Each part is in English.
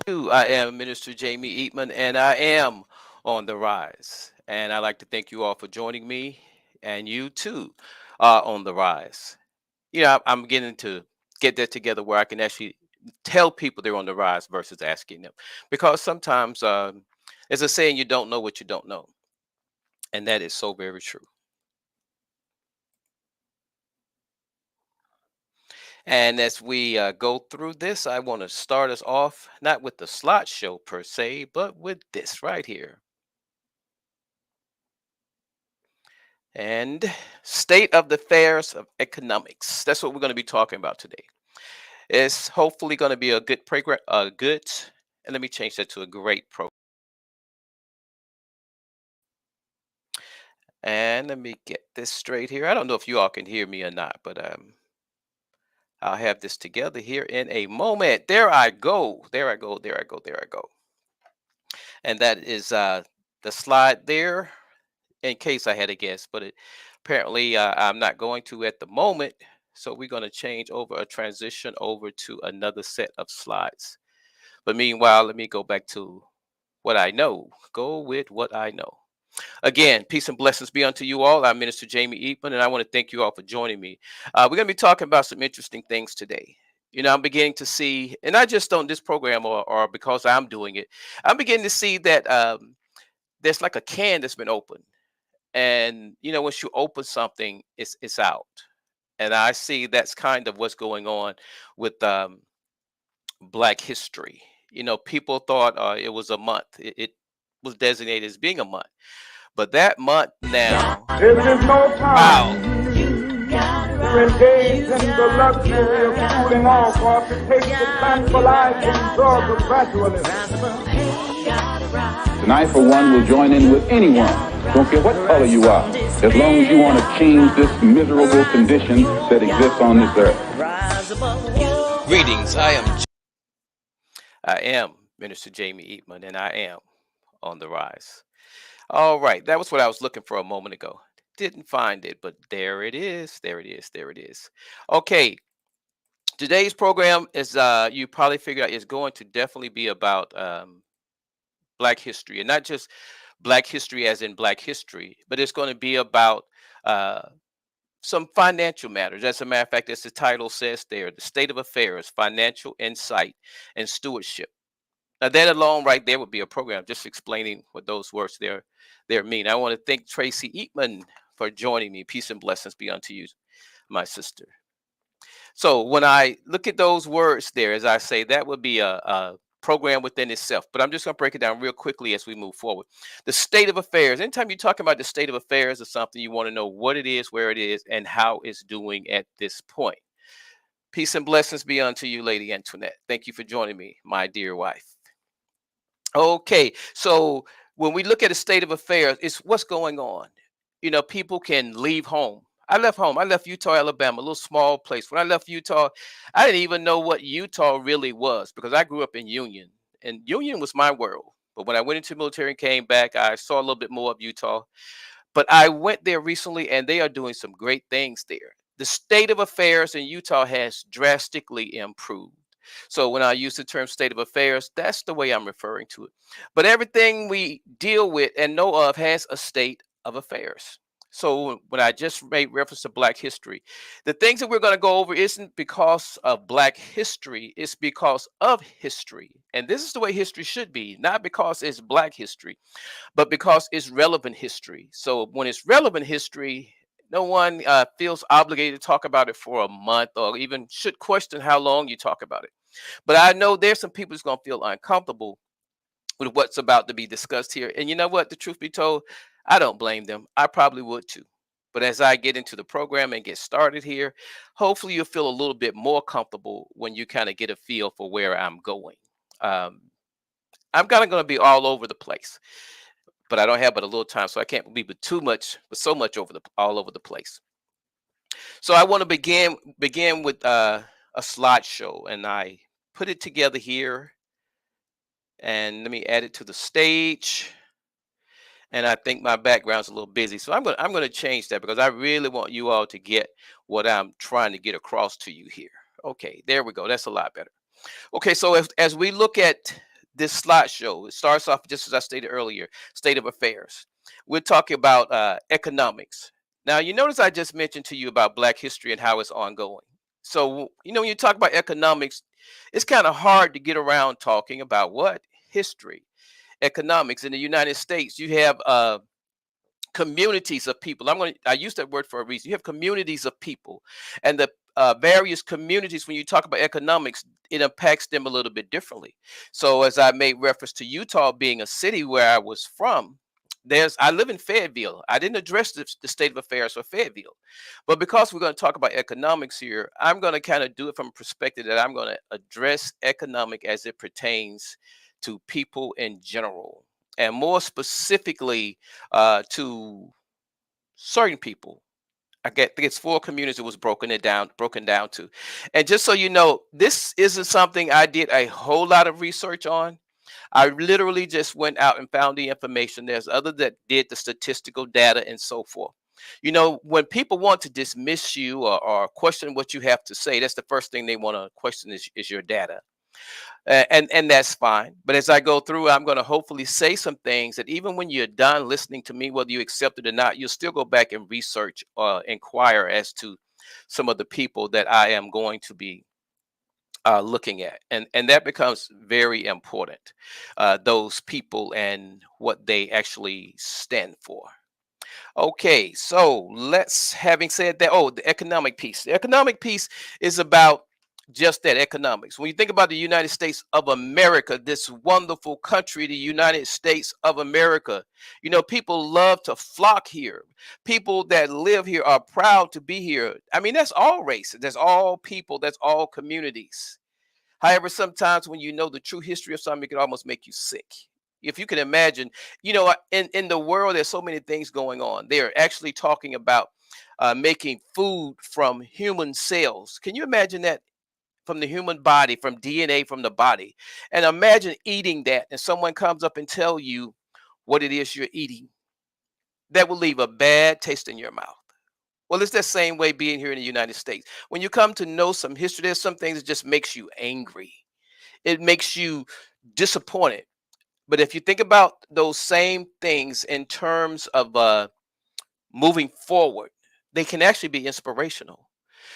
I am Minister Jamie Eatman, and I am on the rise. And I'd like to thank you all for joining me, and you too are on the rise. I'm beginning to get that together where I can actually tell people they're on the rise versus asking them. Because sometimes, there's a saying, you don't know what you don't know. And that is so very true. And as we go through this, I want to start us off not with the slideshow per se, but with this right here. And state of the affairs of economics. That's what we're going to be talking about today. It's hopefully going to be a good program, and let me change that to a great program. And let me get this straight here. I don't know if you all can hear me or not, but I'll have this together here in a moment. There I go. There I go. There I go. There I go. And that is the slide there in case I had a guess, but apparently I'm not going to at the moment. So we're going to change over a transition over to another set of slides. But meanwhile, let me go back to what I know. Go with what I know. Again, peace and blessings be unto you all. I'm Minister Jamie Eatman, and I want to thank you all for joining me. We're going to be talking about some interesting things today. I'm beginning to see, and not just on this program or because I'm doing it, I'm beginning to see that there's like a can that's been opened. And once you open something, it's out. And I see that's kind of what's going on with Black history. People thought it was a month. It was designated as being a month, but that month now, This is no wow. time to engage in the luxury of cooling off or to take the tranquilizing drug of gradualism. And I, for one, will join in with anyone, don't care what color you are, as long as you want to change this miserable condition that exists on this earth. Greetings. I am Minister Jamie Eatman, and I am on the rise. All right, that was what I was looking for a moment ago. Didn't find it, but there it is. There it is. There it is. Okay, today's program is you probably figured out is going to definitely be about Black history, and not just Black history as in Black history, but it's going to be about uh, some financial matters. As a matter of fact, as the title says there, the state of affairs, financial insight, and stewardship. Now, that alone, right there, would be a program just explaining what those words there mean. I want to thank Tracy Eatman for joining me. Peace and blessings be unto you, my sister. So when I look at those words there, as I say, that would be a program within itself. But I'm just going to break it down real quickly as we move forward. The state of affairs. Anytime you're talking about the state of affairs of something, you want to know what it is, where it is, and how it's doing at this point. Peace and blessings be unto you, Lady Antoinette. Thank you for joining me, my dear wife. Okay, so when we look at a state of affairs, it's what's going on. People can leave home. I left home. I left Utah, Alabama, a little small place. When I left Utah, I didn't even know what Utah really was because I grew up in Union, and Union was my world. But when I went into the military and came back, I saw a little bit more of Utah. But I went there recently, and they are doing some great things there. The state of affairs in Utah has drastically improved. So when I use the term state of affairs, that's the way I'm referring to it. But everything we deal with and know of has a state of affairs. So when I just made reference to Black history, the things that we're going to go over isn't because of Black history, it's because of history. And this is the way history should be, not because it's Black history, but because it's relevant history. So when it's relevant history, no one feels obligated to talk about it for a month or even should question how long you talk about it. But I know there's some people who's going to feel uncomfortable with what's about to be discussed here. And you know what? The truth be told, I don't blame them. I probably would too. But as I get into the program and get started here, hopefully you'll feel a little bit more comfortable when you kind of get a feel for where I'm going. Um, I'm kind of going to be all over the place, but I don't have but a little time, so I can't be with too much, but so much all over the place. So I want to begin with a slideshow, and I put it together here, and let me add it to the stage. And I think my background's a little busy, so I'm gonna change that because I really want you all to get what I'm trying to get across to you here. Okay, there we go. That's a lot better. Okay, so as we look at this slideshow, it starts off just as I stated earlier, state of affairs. We're talking about economics. Now, you notice I just mentioned to you about Black history and how it's ongoing. So, when you talk about economics, it's kind of hard to get around talking about what? History. Economics. In the United States, you have communities of people. I use that word for a reason. You have communities of people, and the various communities. When you talk about economics, it impacts them a little bit differently. So, as I made reference to Utah being a city where I was from, I live in Fayetteville. I didn't address the state of affairs for Fayetteville, but because we're going to talk about economics here, I'm going to kind of do it from a perspective that I'm going to address economic as it pertains to people in general, and more specifically to certain people. Think it's four communities it was broken down to. And just so you know, this isn't something I did a whole lot of research on. I literally just went out and found the information. There's others that did the statistical data and so forth. When people want to dismiss you or question what you have to say, that's the first thing they want to question is your data. And that's fine. But as I go through, I'm going to hopefully say some things that even when you're done listening to me, whether you accept it or not, you'll still go back and research or inquire as to some of the people that I am going to be looking at, and that becomes very important. Those people and what they actually stand for. Okay, so having said that, oh, the economic piece. The economic piece is about just that economics. When you think about the United States of America, this wonderful country, the United States of America, people love to flock here. People that live here are proud to be here. I mean, that's all races, that's all people, that's all communities. However, sometimes when you know the true history of something, it can almost make you sick. If you can imagine, in the world, there's so many things going on. They're actually talking about making food from human cells. Can you imagine that? From the human body, from DNA from the body. And imagine eating that, and someone comes up and tell you what it is you're eating. That will leave a bad taste in your mouth. Well, it's that same way being here in the United States. When you come to know some history, there's some things that just makes you angry. It makes you disappointed. But if you think about those same things in terms of moving forward, they can actually be inspirational.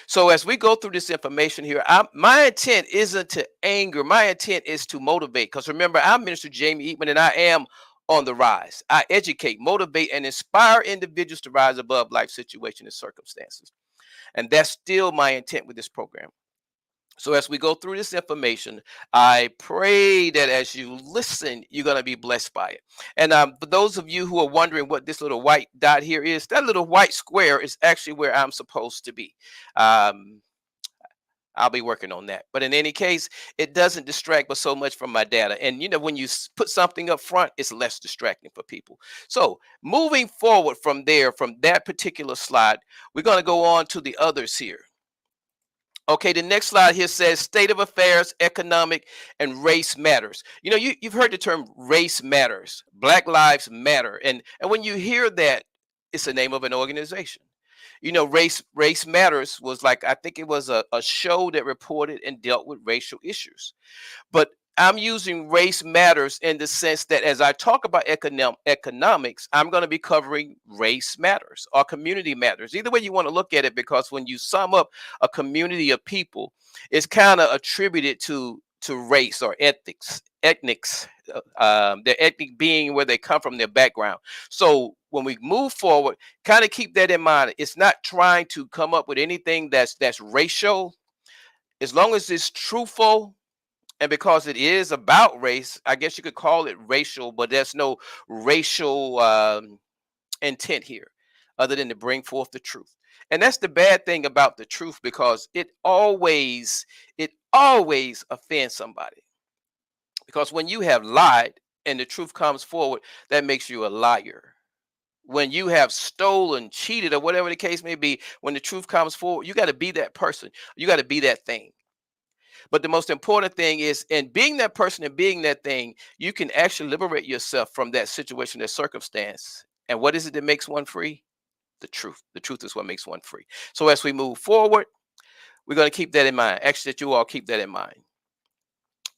So as we go through this information here, my intent isn't to anger. My intent is to motivate. Because remember, I'm Minister Jamie Eatman, and I am on the rise. I educate, motivate, and inspire individuals to rise above life situation and circumstances. And that's still my intent with this program. So as we go through this information, I pray that as you listen, you're going to be blessed by it. And for those of you who are wondering what this little white dot here is, that little white square is actually where I'm supposed to be. Um, I'll be working on that. But in any case, it doesn't distract but so much from my data. And when you put something up front, it's less distracting for people. So moving forward from there, from that particular slide, we're going to go on to the others here. Okay, the next slide here says state of affairs, economic, and race matters. You've heard the term race matters, Black Lives Matter. And when you hear that, it's the name of an organization. Race matters was like, I think it was a show that reported and dealt with racial issues. But I'm using race matters in the sense that as I talk about economics, I'm going to be covering race matters or community matters. Either way you want to look at it, because when you sum up a community of people, it's kind of attributed to race or ethnics, their ethnic being, where they come from, their background. So when we move forward, kind of keep that in mind. It's not trying to come up with anything that's racial, as long as it's truthful. And because it is about race, I guess you could call it racial, but there's no racial intent here other than to bring forth the truth. And that's the bad thing about the truth, because it always offends somebody. Because when you have lied and the truth comes forward, that makes you a liar. When you have stolen, cheated, or whatever the case may be, when the truth comes forward, you got to be that person. You got to be that thing. But the most important thing is, in being that person and being that thing, you can actually liberate yourself from that situation, that circumstance. And what is it that makes one free? The truth. The truth is what makes one free. So as we move forward, we're going to keep that in mind. Actually, that you all keep that in mind.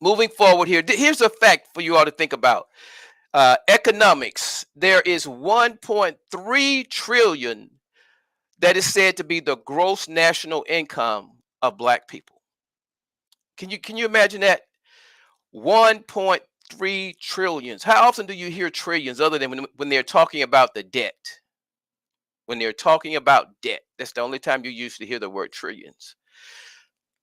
Moving forward here, here's a fact for you all to think about. Economics, there is 1.3 trillion that is said to be the gross national income of black people. Can you imagine that? 1.3 trillions. How often do you hear trillions other than when they're talking about the debt? When they're talking about debt, that's the only time you usually hear the word trillions.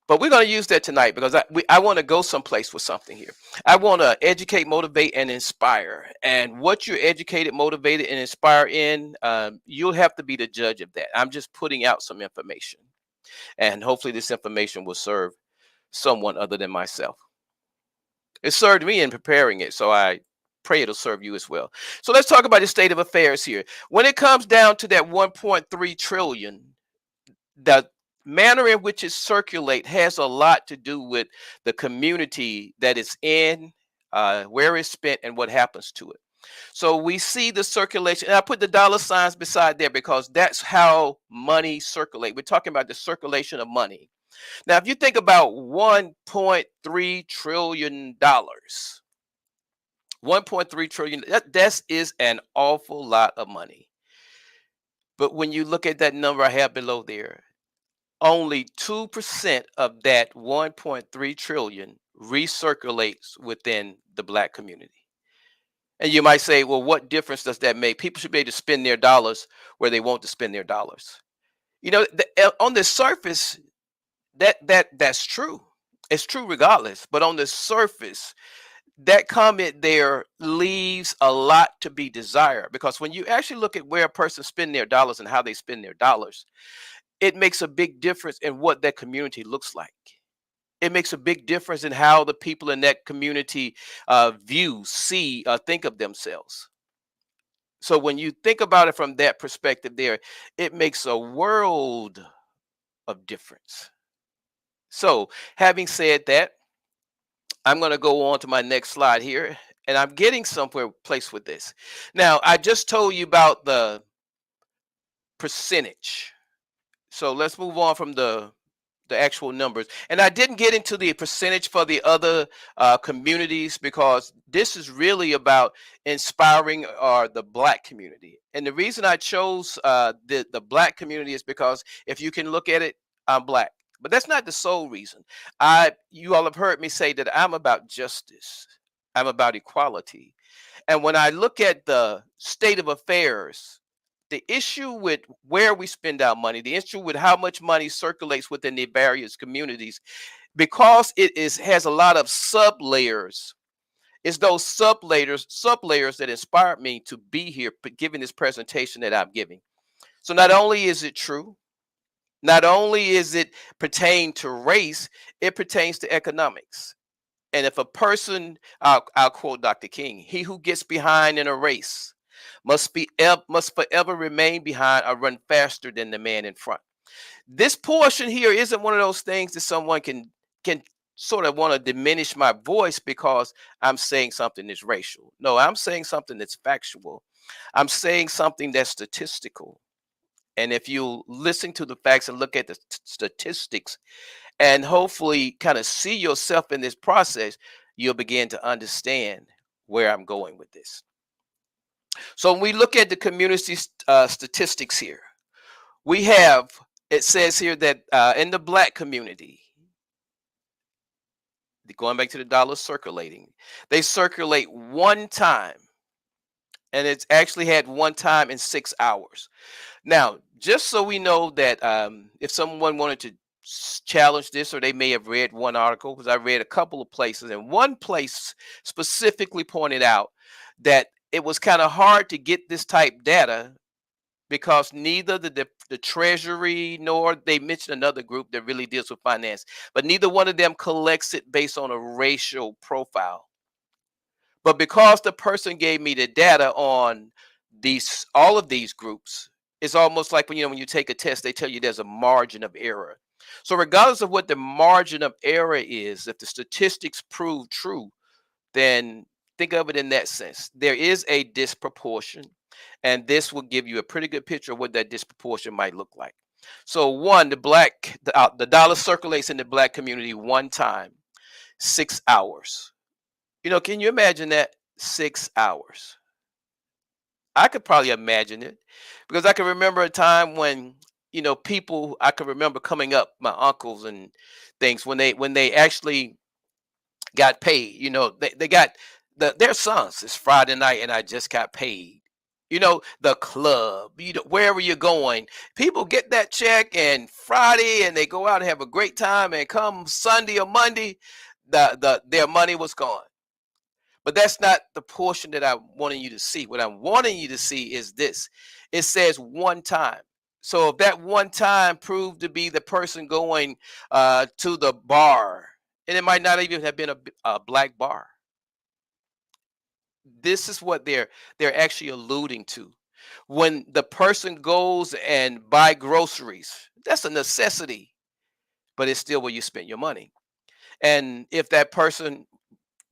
But we're going to use that tonight because I want to go someplace with something here. I want to educate, motivate, and inspire. And what you're educated, motivated, and inspired in, you'll have to be the judge of that. I'm just putting out some information. And hopefully this information will serve someone other than myself. It served me in preparing it, so I pray it'll serve you as well. So let's talk about the state of affairs here. When it comes down to that 1.3 trillion, the manner in which it circulate has a lot to do with the community that it's in, where it's spent, and what happens to it. So we see the circulation, and I put the dollar signs beside there because that's how money circulate. We're talking about the circulation of money. Now, if you think about $1.3 trillion, 1.3 trillion, that is an awful lot of money. But when you look at that number I have below there, only 2% of that 1.3 trillion recirculates within the black community. And you might say, well, what difference does that make? People should be able to spend their dollars where they want to spend their dollars. On the surface, that's true. It's true regardless. But on the surface, that comment there leaves a lot to be desired, because when you actually look at where a person spend their dollars and how they spend their dollars, it makes a big difference in what that community looks like. It makes a big difference in how the people in that community view, see, think of themselves. So when you think about it from that perspective there, it makes a world of difference. So having said that, I'm going to go on to my next slide here, and I'm getting somewhere place with this. Now, I just told you about the percentage. So let's move on from the actual numbers. And I didn't get into the percentage for the other communities because this is really about inspiring the black community. And the reason I chose the black community is because if you can look at it, I'm black. But that's not the sole reason. You all have heard me say that I'm about justice. I'm about equality. And when I look at the state of affairs, the issue with where we spend our money, the issue with how much money circulates within the various communities, because has a lot of sub layers. It's those sub layers that inspired me to be here, giving this presentation that I'm giving. So not only is it true, not only is it pertain to race, it pertains to economics. And if a person, I'll quote Dr. King, he who gets behind in a race must forever remain behind or run faster than the man in front. This portion here isn't one of those things that someone can sort of want to diminish my voice because I'm saying something that's racial. No, I'm saying something that's factual. I'm saying something that's statistical. And if you listen to the facts and look at the statistics and hopefully kind of see yourself in this process, you'll begin to understand where I'm going with this. So when we look at the community statistics here, it says here that in the black community, going back to the dollar circulating, they circulate one time, and it's actually had one time in 6 hours. Now, just so we know that if someone wanted to challenge this, or they may have read one article, because I read a couple of places, and one place specifically pointed out that it was kind of hard to get this type data because neither the Treasury nor they mentioned another group that really deals with finance, but neither one of them collects it based on a racial profile. But because the person gave me the data on all of these groups, it's almost like when you take a test, they tell you there's a margin of error. So regardless of what the margin of error is, if the statistics prove true, then think of it in that sense. There is a disproportion, and this will give you a pretty good picture of what that disproportion might look like. So one, the dollar circulates in the black community one time. 6 hours. Can you imagine that? 6 hours. I could probably imagine it because I can remember a time when people I can remember coming up, my uncles and things when they actually got paid. They got their sons. It's Friday night and I just got paid. The club, wherever you're going, people get that check and Friday and they go out and have a great time, and come Sunday or Monday, their money was gone. But that's not the portion that I'm wanting you to see. What I'm wanting you to see is this. It says one time. So if that one time proved to be the person going to the bar, and it might not even have been a black bar. This is what they're actually alluding to. When the person goes and buy groceries, that's a necessity, but it's still where you spend your money. And if that person,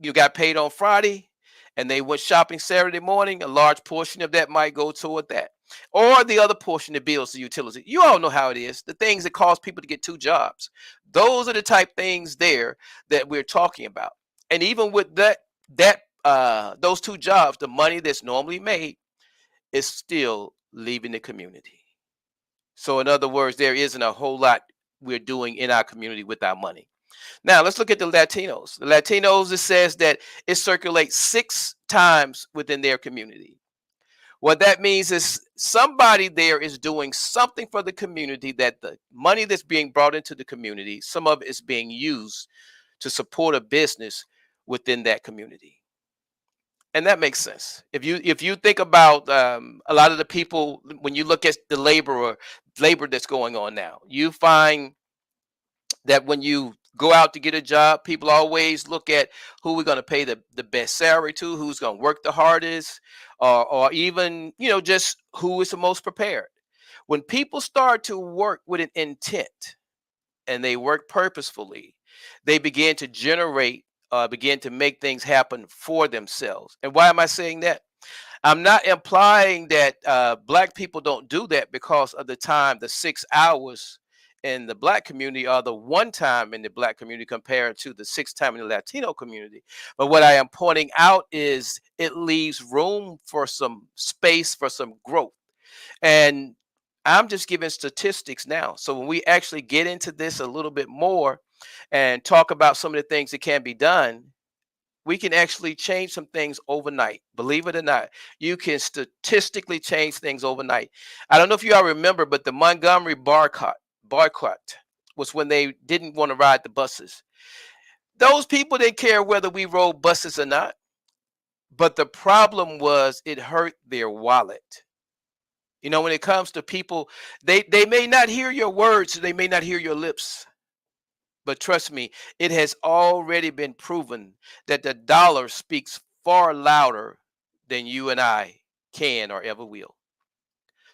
you got paid on Friday and they went shopping Saturday morning, a large portion of that might go toward that. Or the other portion, the bills, the utilities. You all know how it is. The things that cause people to get two jobs. Those are the type things there that we're talking about. And even with those two jobs, the money that's normally made is still leaving the community. So in other words, there isn't a whole lot we're doing in our community with our money. Now, let's look at the Latinos. The Latinos, it says that it circulates 6 times within their community. What that means is somebody there is doing something for the community, that the money that's being brought into the community, some of it is being used to support a business within that community. And that makes sense. If you think about a lot of the people, when you look at the labor that's going on now, you find that when you go out to get a job, people always look at who we're going to pay the best salary to, who's going to work the hardest, or even, just who is the most prepared. When people start to work with an intent and they work purposefully, they begin to begin to make things happen for themselves. And why am I saying that? I'm not implying that black people don't do that because of the time, the 6 hours in the black community are the one time in the black community compared to the 6 time in the Latino community. But what I am pointing out is it leaves room for some space for some growth. And I'm just giving statistics now. So when we actually get into this a little bit more and talk about some of the things that can be done, we can actually change some things overnight. Believe it or not, you can statistically change things overnight. I don't know if you all remember, but the Montgomery boycott was when they didn't want to ride the buses. Those people didn't care whether we rode buses or not, but the problem was it hurt their wallet. When it comes to people, they may not hear your words, they may not hear your lips. But trust me, it has already been proven that the dollar speaks far louder than you and I can or ever will.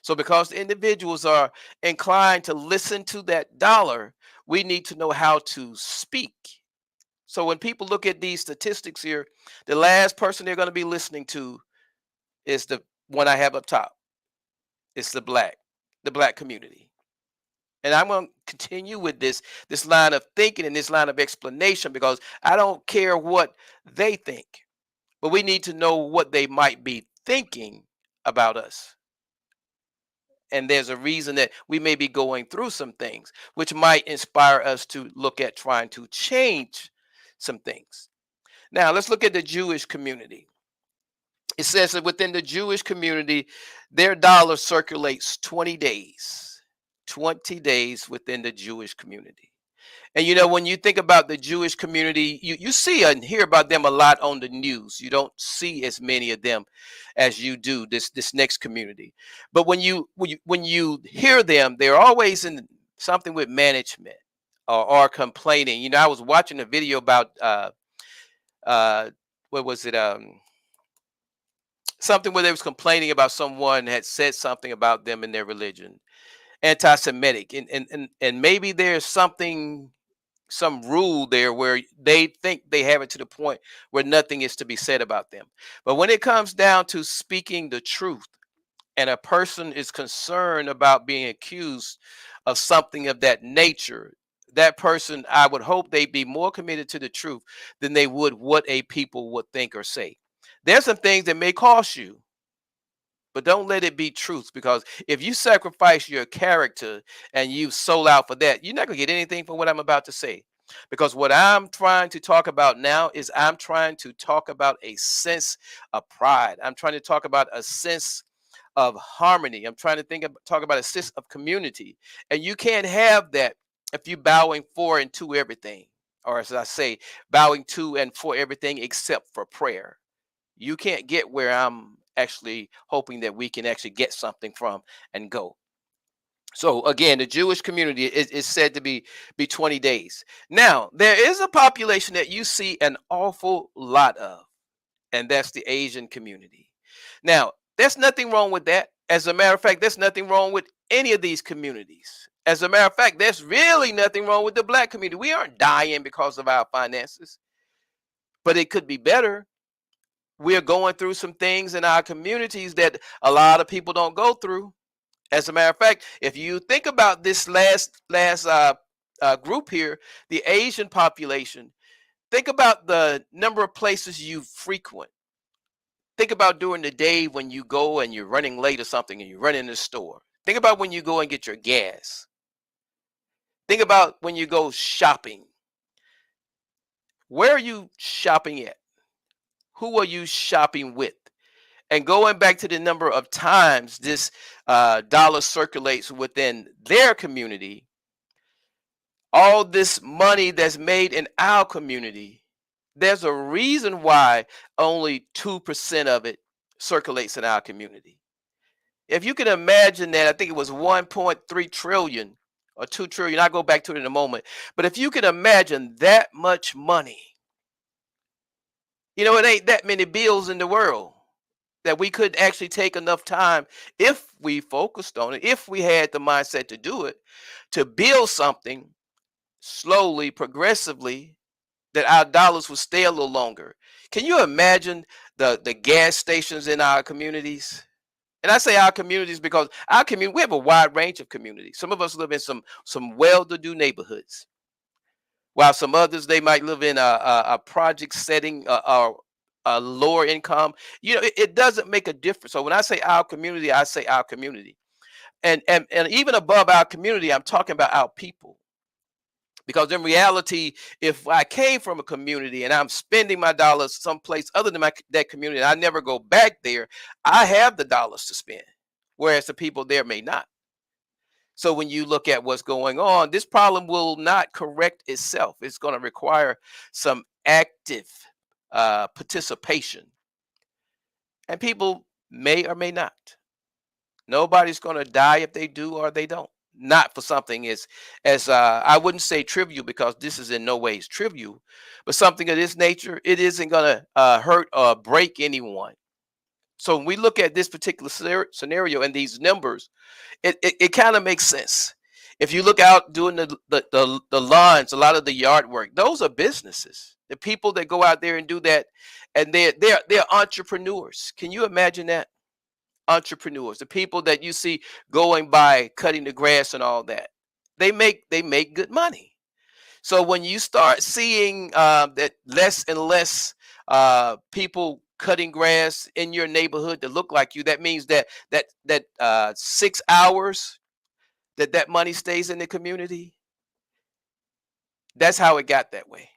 So because individuals are inclined to listen to that dollar, we need to know how to speak. So when people look at these statistics here, the last person they're going to be listening to is the one I have up top. It's the black community. And I'm going to continue with this line of thinking and this line of explanation because I don't care what they think, but we need to know what they might be thinking about us. And there's a reason that we may be going through some things, which might inspire us to look at trying to change some things. Now, let's look at the Jewish community. It says that within the Jewish community, their dollar circulates 20 days. 20 days within the Jewish community. And when you think about the Jewish community, you see and hear about them a lot on the news. You don't see as many of them as you do this next community. But when you hear them, they're always in something with management or complaining. I was watching a video about what was it? Something where they was complaining about someone had said something about them in their religion, anti-Semitic, and maybe there's some rule there where they think they have it to the point where nothing is to be said about them. But when it comes down to speaking the truth, and a person is concerned about being accused of something of that nature, that person, I would hope they'd be more committed to the truth than they would what a people would think or say. There's some things that may cost you, but don't let it be truth, because if you sacrifice your character and you sold out for that, you're not going to get anything for what I'm about to say. Because what I'm trying to talk about now is I'm trying to talk about a sense of pride. I'm trying to talk about a sense of harmony. I'm trying to talk about a sense of community. And you can't have that if you're bowing for and to everything. Or as I say, bowing to and for everything except for prayer. You can't get where I'm actually hoping that we can actually get something from and go. So again, the Jewish community is said to be 20 days. Now, there is a population that you see an awful lot of, and that's the Asian community. Now, there's nothing wrong with that. As a matter of fact, there's nothing wrong with any of these communities. As a matter of fact, there's really nothing wrong with the black community. We aren't dying because of our finances, but it could be better. We're going through some things in our communities that a lot of people don't go through. As a matter of fact, if you think about this last group here, the Asian population, think about the number of places you frequent. Think about during the day when you go and you're running late or something and you run in the store. Think about when you go and get your gas. Think about when you go shopping. Where are you shopping at? Who are you shopping with? And going back to the number of times this dollar circulates within their community, all this money that's made in our community, there's a reason why only 2% of it circulates in our community. If you can imagine that, I think it was 1.3 trillion or 2 trillion. I'll go back to it in a moment. But if you can imagine that much money, it ain't that many bills in the world that we could actually take enough time, if we focused on it, if we had the mindset to do it, to build something slowly, progressively, that our dollars would stay a little longer. Can you imagine the gas stations in our communities? And I say our communities because our community, we have a wide range of communities. Some of us live in some well-to-do neighborhoods, while some others, they might live in a project setting, or a lower income. It doesn't make a difference. So when I say our community, I say our community. And even above our community, I'm talking about our people. Because in reality, if I came from a community and I'm spending my dollars someplace other than that community, and I never go back there, I have the dollars to spend, whereas the people there may not. So when you look at what's going on, this problem will not correct itself. It's going to require some active participation. And people may or may not. Nobody's going to die if they do or they don't. Not for something as I wouldn't say trivial, because this is in no ways trivial, but something of this nature, it isn't going to hurt or break anyone. So when we look at this particular scenario and these numbers, it kind of makes sense. If you look out doing the lawns, a lot of the yard work, those are businesses. The people that go out there and do that, and they're entrepreneurs. Can you imagine that? Entrepreneurs, the people that you see going by cutting the grass and all that, they make good money. So when you start seeing that less and less people cutting grass in your neighborhood that look like you, that means that 6 hours that money stays in the community. That's how it got that way.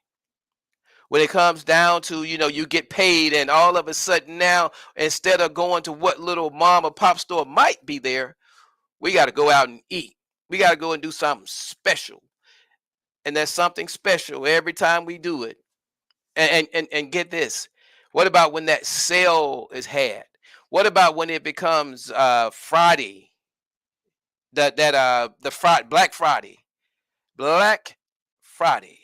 When it comes down to, you get paid, and all of a sudden now, instead of going to what little mom or pop store might be there, we got to go out and eat. We got to go and do something special. And there's something special every time we do it. And get this. What about when that sale is had? What about when it becomes Friday? Black Friday. Black Friday.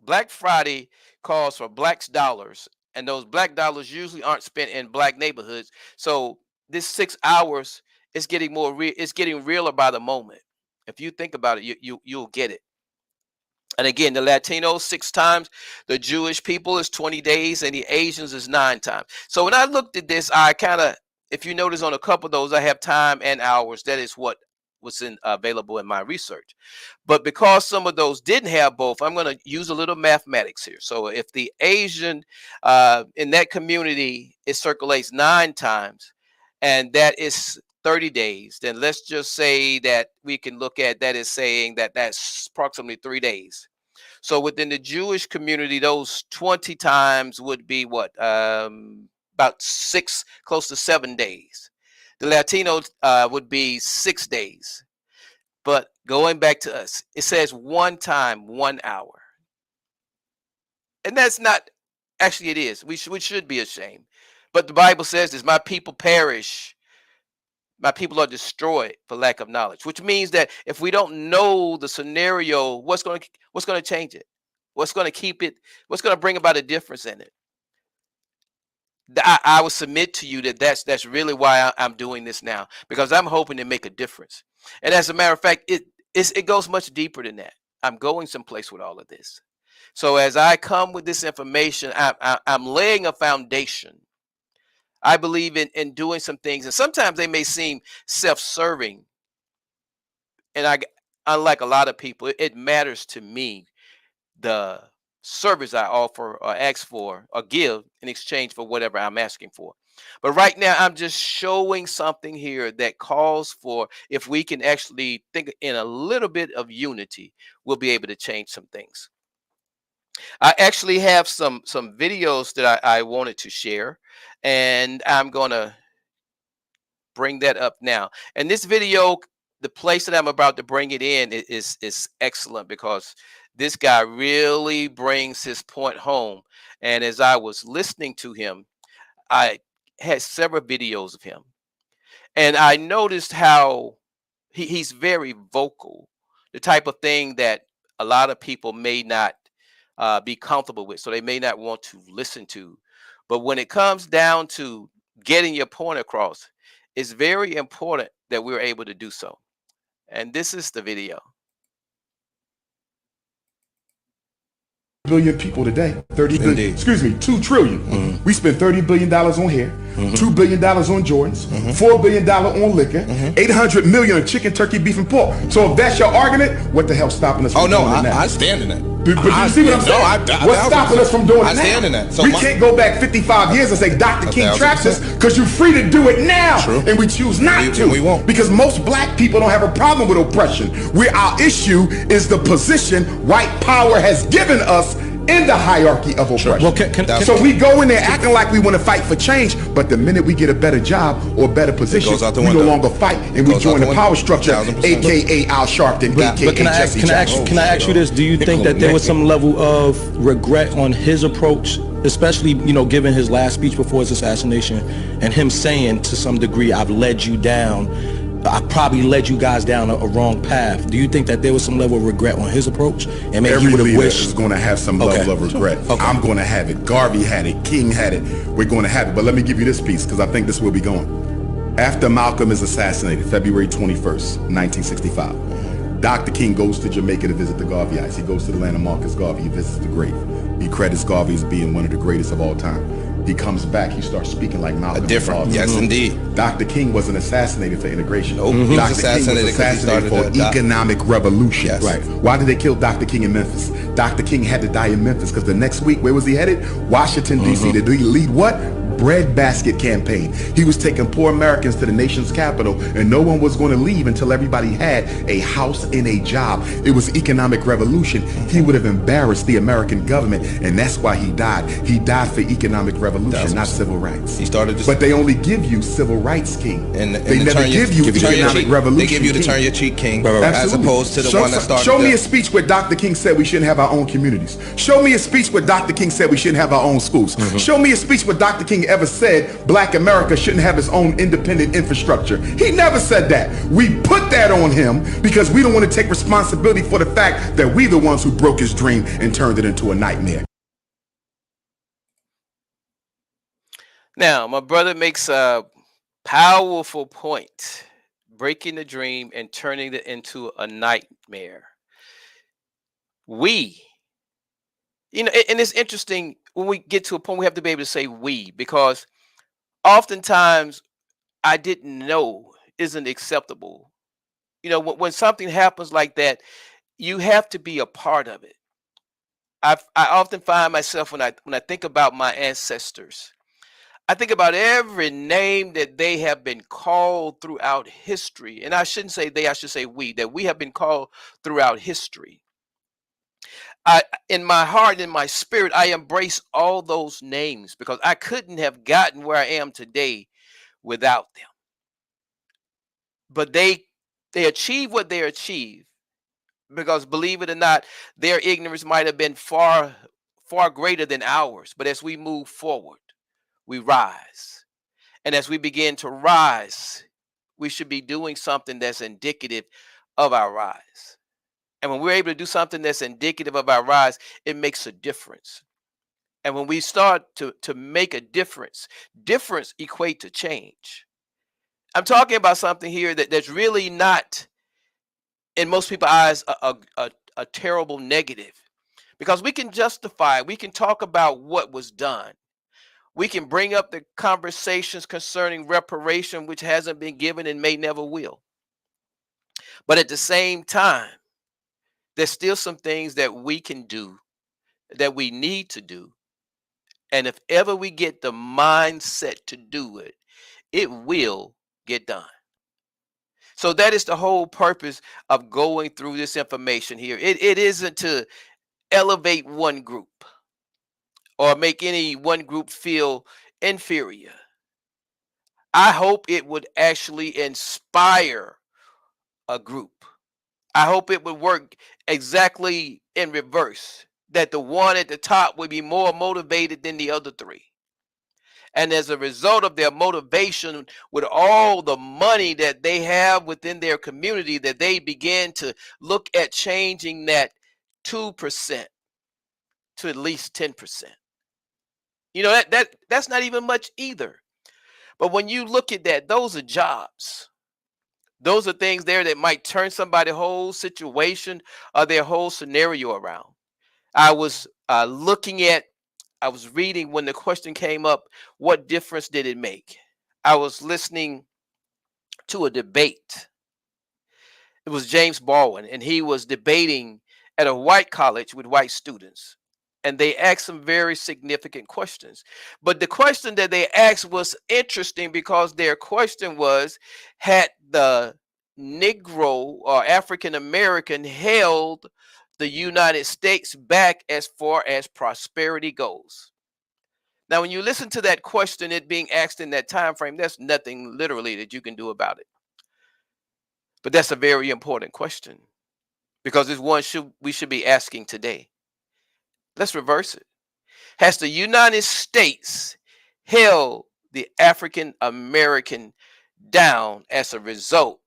Black Friday calls for black's dollars, and those black dollars usually aren't spent in black neighborhoods. So this 6 hours is getting more real. It's getting realer by the moment. If you think about it, you'll get it. And again, the Latinos 6 times, the Jewish people is 20 days, and the Asians is 9 times. So when I looked at this, I kind of, if you notice on a couple of those, I have time and hours. That is what was available in my research. But because some of those didn't have both, I'm going to use a little mathematics here. So if the Asian in that community, it circulates 9 times, and that is 30 days, then let's just say that we can look at that as saying that that's approximately 3 days. So within the Jewish community, those 20 times would be what? About 6, close to 7 days. The Latinos would be 6 days. But going back to us, it says 1 time, 1 hour. And that's not, actually, it is. We should be ashamed. But the Bible says this: my people perish, my people are destroyed for lack of knowledge, which means that if we don't know the scenario, what's going to change it? What's going to keep it? What's going to bring about a difference in it? I would submit to you that that's really why I'm doing this now, because I'm hoping to make a difference. And as a matter of fact, it goes much deeper than that. I'm going someplace with all of this. So as I come with this information, I'm laying a foundation. I believe in doing some things, and sometimes they may seem self-serving. And unlike a lot of people, it matters to me the service I offer or ask for or give in exchange for whatever I'm asking for. But right now, I'm just showing something here that calls for, if we can actually think in a little bit of unity, we'll be able to change some things. I actually have some videos that I wanted to share, and I'm gonna bring that up now. And this video, the place that I'm about to bring it in is excellent, because this guy really brings his point home. And as I was listening to him, I had several videos of him, and I noticed how he's very vocal, the type of thing that a lot of people may not be comfortable with, so they may not want to listen to. But when it comes down to getting your point across, it's very important that we're able to do so. And this is the video. Billion people today, 30 billion, Indeed. excuse me, 2 trillion. We spend $30 billion on hair, $2 billion on Jordans, $4 billion on liquor, 800 million on chicken, turkey, beef, and pork. So if that's your argument, what the hell's stopping us from doing that? I stand in that. But you see what I'm saying? What's stopping us from doing it now? I stand in that. So we can't go back 55 years and say Dr. King traps us, because you're free to do it now. True. And we choose not to. We won't. Because most black people don't have a problem with oppression. Our issue is the position white power has given us in the hierarchy of oppression. Well, so we go in there acting like we want to fight for change, but the minute we get a better job or better position, we no longer fight, and we join the power structure, aka Al Sharpton, aka Jesse Jackson. Can I ask you this? Do you think that there was some level of regret on his approach, especially, given his last speech before his assassination, and him saying to some degree, I've led you down, I probably led you guys down a wrong path. Do you think that there was some level of regret on his approach? And maybe Every he would have leader wished is going to have some level of regret. I'm going to have it. Garvey had it. King had it. We're going to have it. But let me give you this piece, because I think this will be going. After Malcolm is assassinated, February 21st, 1965, Dr. King goes to Jamaica to visit the Garveyites. He goes to the land of Marcus Garvey. He visits the grave. He credits Garvey as being one of the greatest of all time. He comes back, he starts speaking like Malcolm. Different, yes, indeed. Dr. King wasn't assassinated for integration. He was assassinated for economic revolution. Yes. Right. Why did they kill Dr. King in Memphis? Dr. King had to die in Memphis because the next week, where was he headed? Washington, D.C. to lead what? Breadbasket campaign. He was taking poor Americans to the nation's capital, and no one was going to leave until everybody had a house and a job. It was economic revolution. He would have embarrassed the American government, and that's why he died. He died for economic revolution, not civil rights. He started, but they only give you civil rights, King. And they never give you economic revolution. They give you the turn your cheek, King, as opposed to the one that started. Show me a speech where Dr. King said we shouldn't have our own communities. Show me a speech where Dr. King said we shouldn't have our own schools. Show me a speech where Dr. King ever said black America shouldn't have its own independent infrastructure. He never said that. We put that on him because we don't want to take responsibility for the fact that we the ones who broke his dream and turned it into a nightmare. Now, my brother makes a powerful point, breaking the dream and turning it into a nightmare. And it's interesting when we get to a point we have to be able to say we, because oftentimes I didn't know isn't acceptable When something happens like that, you have to be a part of it. I often find myself when I think about my ancestors, I think about every name that they have been called throughout history. And I shouldn't say they, I should say we, that we have been called throughout history. In my heart, in my spirit, I embrace all those names because I couldn't have gotten where I am today without them. But they achieve what they achieve because, believe it or not, their ignorance might have been far greater than ours. But as we move forward, we rise. And as we begin to rise, we should be doing something that's indicative of our rise. And when we're able to do something that's indicative of our rise, it makes a difference. And when we start to make a difference equate to change. I'm talking about something here that's really not, in most people's eyes, a terrible negative. Because we can justify, we can talk about what was done. We can bring up the conversations concerning reparation, which hasn't been given and may never will. But at the same time, there's still some things that we can do, that we need to do. And if ever we get the mindset to do it, it will get done. So that is the whole purpose of going through this information here. It isn't to elevate one group or make any one group feel inferior. I hope it would actually inspire a group. I hope it would work exactly in reverse, that the one at the top would be more motivated than the other three. And as a result of their motivation, with all the money that they have within their community, that they begin to look at changing that 2% to at least 10%. That's not even much either. But when you look at that, those are jobs. Those are things there that might turn somebody's whole situation or their whole scenario around. I was I was reading when the question came up, what difference did it make? I was listening to a debate. It was James Baldwin, and he was debating at a white college with white students. And they asked some very significant questions. But the question that they asked was interesting because their question was, had the Negro or African American held the United States back as far as prosperity goes? Now, when you listen to that question, it being asked in that time frame, there's nothing literally that you can do about it. But that's a very important question because it's one we should be asking today. Let's reverse it. Has the United States held the African American down as a result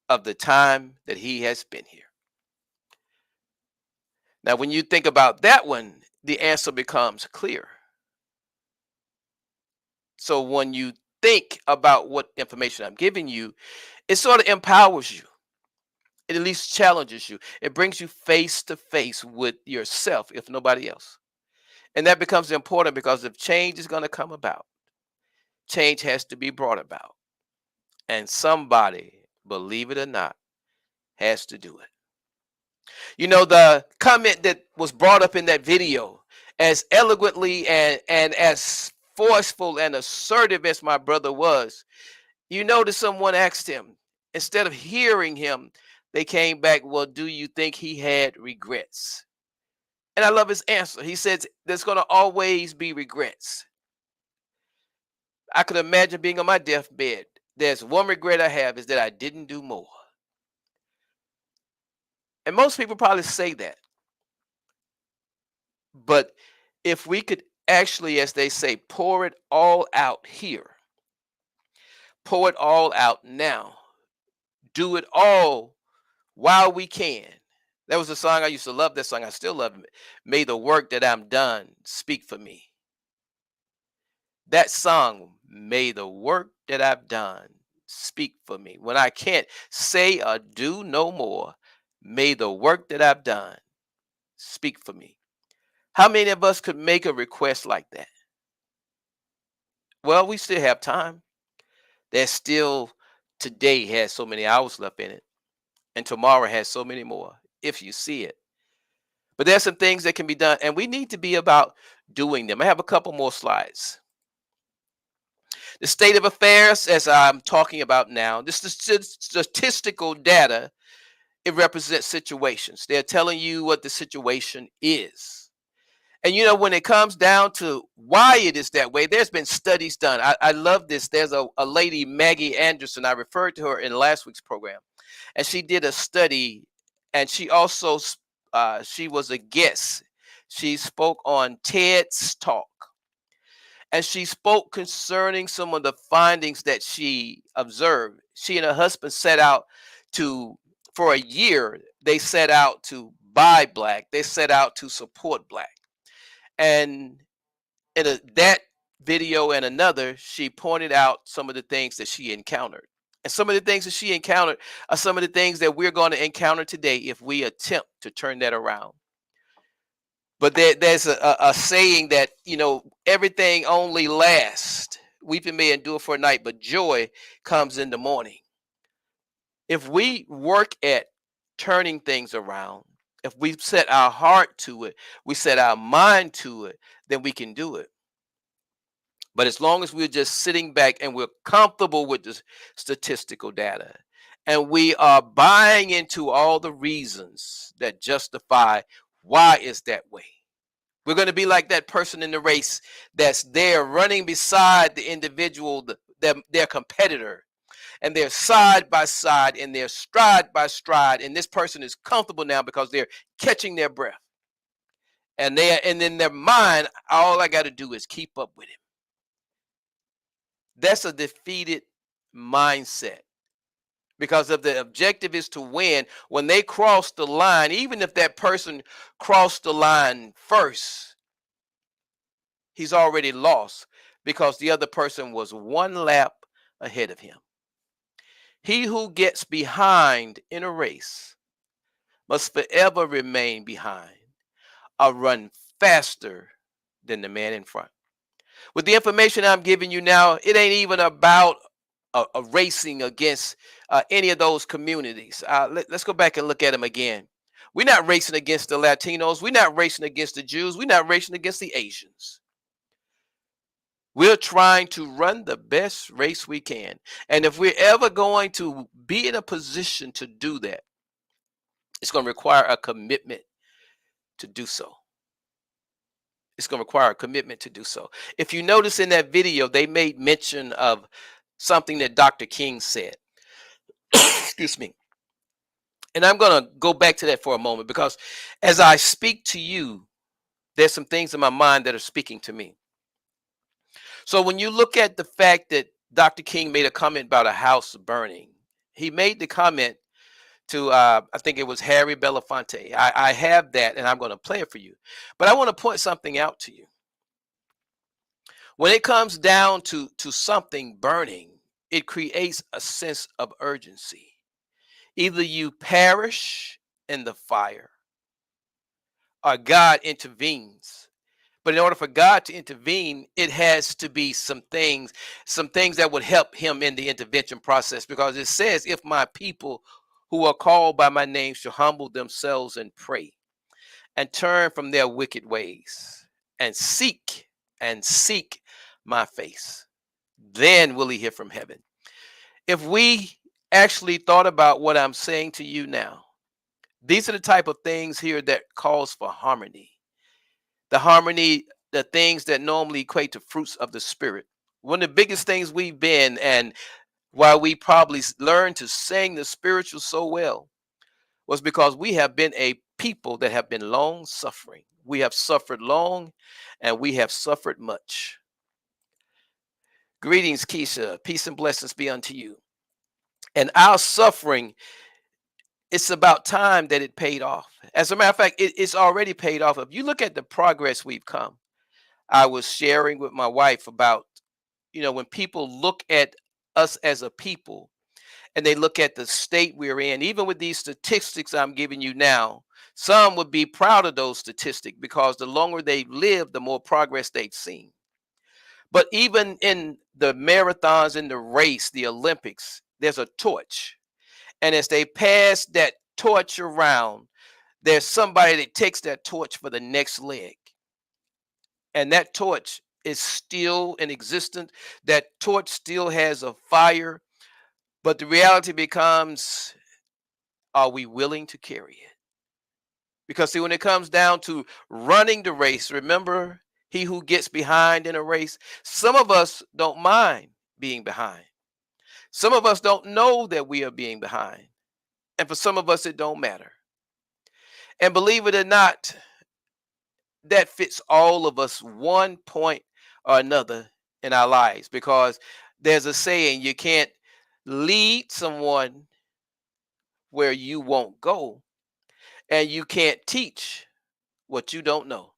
of the time that he has been here? Now, when you think about that one, the answer becomes clear. So when you think about what information I'm giving you, it sort of empowers you. It at least challenges you. It brings you face to face with yourself, if nobody else. And that becomes important because if change is going to come about, change has to be brought about. And somebody, believe it or not, has to do it. The comment that was brought up in that video, as eloquently and as forceful and assertive as my brother was, that someone asked him, instead of hearing him, they came back, well, do you think he had regrets? And I love his answer. He says, there's going to always be regrets. I could imagine being on my deathbed. There's one regret I have is that I didn't do more. And most people probably say that. But if we could actually, as they say, pour it all out here, pour it all out now, do it all while we can. That was a song I used to love. That song I still love. May the work that I'm done speak for me. That song, may the work that I've done speak for me. When I can't say or do no more, may the work that I've done speak for me. How many of us could make a request like that? Well, we still have time. There's still, today has so many hours left in it. and tomorrow has so many more if you see it. But there's some things that can be done, and we need to be about doing them. I have a couple more slides. The state of affairs, as I'm talking about now, this is statistical data. It represents situations. They're telling you what the situation is. And when it comes down to why it is that way, there's been studies done. I love this. There's a lady, Maggie Anderson. I referred to her in last week's program, and she did a study, and she also she was a guest. She spoke on TED's Talk, and she spoke concerning some of the findings that she observed. She and her husband set out for a year, they set out to buy black. They set out to support black. And in that video and another, she pointed out some of the things that she encountered. And some of the things that she encountered are some of the things that we're going to encounter today if we attempt to turn that around. But there's a saying that, everything only lasts. Weeping may endure for a night, but joy comes in the morning. If we work at turning things around, if we set our heart to it, we set our mind to it, then we can do it. But as long as we're just sitting back and we're comfortable with the statistical data, and we are buying into all the reasons that justify why it's that way, we're going to be like that person in the race that's there running beside the individual, their competitor, and they're side by side and they're stride by stride, and this person is comfortable now because they're catching their breath, and in their mind, all I got to do is keep up with him. That's a defeated mindset, because if the objective is to win, when they cross the line, even if that person crossed the line first, he's already lost because the other person was one lap ahead of him. He who gets behind in a race must forever remain behind or run faster than the man in front. With the information I'm giving you now, it ain't even about a racing against any of those communities. Let's go back and look at them again. We're not racing against the Latinos. We're not racing against the Jews. We're not racing against the Asians. We're trying to run the best race we can. And if we're ever going to be in a position to do that, it's going to require a commitment to do so. It's going to require a commitment to do so. If you notice in that video, they made mention of something that Dr. King said. Excuse me. And I'm going to go back to that for a moment, because as I speak to you, there's some things in my mind that are speaking to me. So when you look at the fact that Dr. King made a comment about a house burning, he made the comment to, I think it was Harry Belafonte. I have that, and I'm going to play it for you. But I want to point something out to you. When it comes down to something burning, it creates a sense of urgency. Either you perish in the fire or God intervenes. But in order for God to intervene, it has to be some things that would help him in the intervention process, because it says, if my people who are called by my name shall humble themselves and pray and turn from their wicked ways and seek my face, then will he hear from heaven. If we actually thought about what I'm saying to you now, these are the type of things here that calls for harmony. The things that normally equate to fruits of the Spirit. One of the biggest things we've been, and why we probably learned to sing the spiritual so well, was because we have been a people that have been long suffering. We have suffered long, and we have suffered much. Greetings, Keisha. Peace and blessings be unto you. And our suffering, it's about time that it paid off. As a matter of fact, it's already paid off. If you look at the progress we've come, I was sharing with my wife about, when people look at us as a people and they look at the state we're in, even with these statistics I'm giving you now, some would be proud of those statistics because the longer they've lived, the more progress they've seen. But even in the marathons, in the race, the Olympics, there's a torch. And as they pass that torch around, there's somebody that takes that torch for the next leg. And that torch is still in existence. That torch still has a fire. But the reality becomes, are we willing to carry it? Because see, when it comes down to running the race, remember, he who gets behind in a race, some of us don't mind being behind. Some of us don't know that we are being behind. And for some of us, it don't matter. And believe it or not, that fits all of us one point or another in our lives. Because there's a saying, you can't lead someone where you won't go, and you can't teach what you don't know.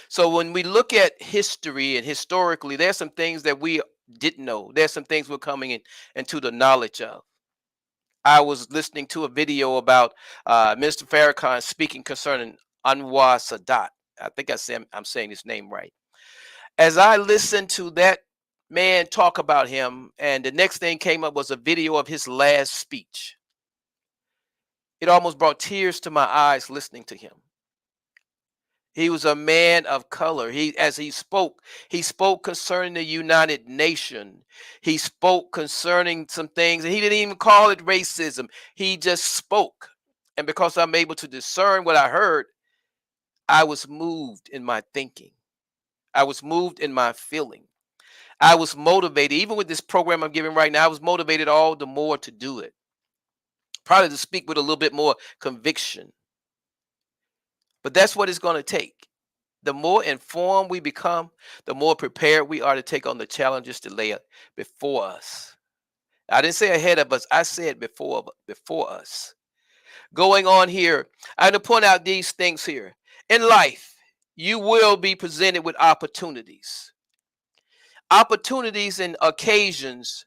So when we look at history and historically, there's some things that we didn't know. There's some things we're coming into the knowledge of. I was listening to a video about Minister Farrakhan speaking concerning Anwar Sadat. I think I'm saying his name right. As I listened to that man talk about him, and the next thing came up was a video of his last speech. It almost brought tears to my eyes listening to him. He was a man of color. As he spoke concerning the United Nation. He spoke concerning some things, and he didn't even call it racism. He just spoke. And because I'm able to discern what I heard, I was moved in my thinking. I was moved in my feeling. I was motivated. Even with this program I'm giving right now, I was motivated all the more to do it. Probably to speak with a little bit more conviction. But that's what it's going to take. The more informed we become, the more prepared we are to take on the challenges that lay before us. I didn't say ahead of us. I said before us. Going on here, I had to point out these things here. In life, you will be presented with opportunities. Opportunities and occasions,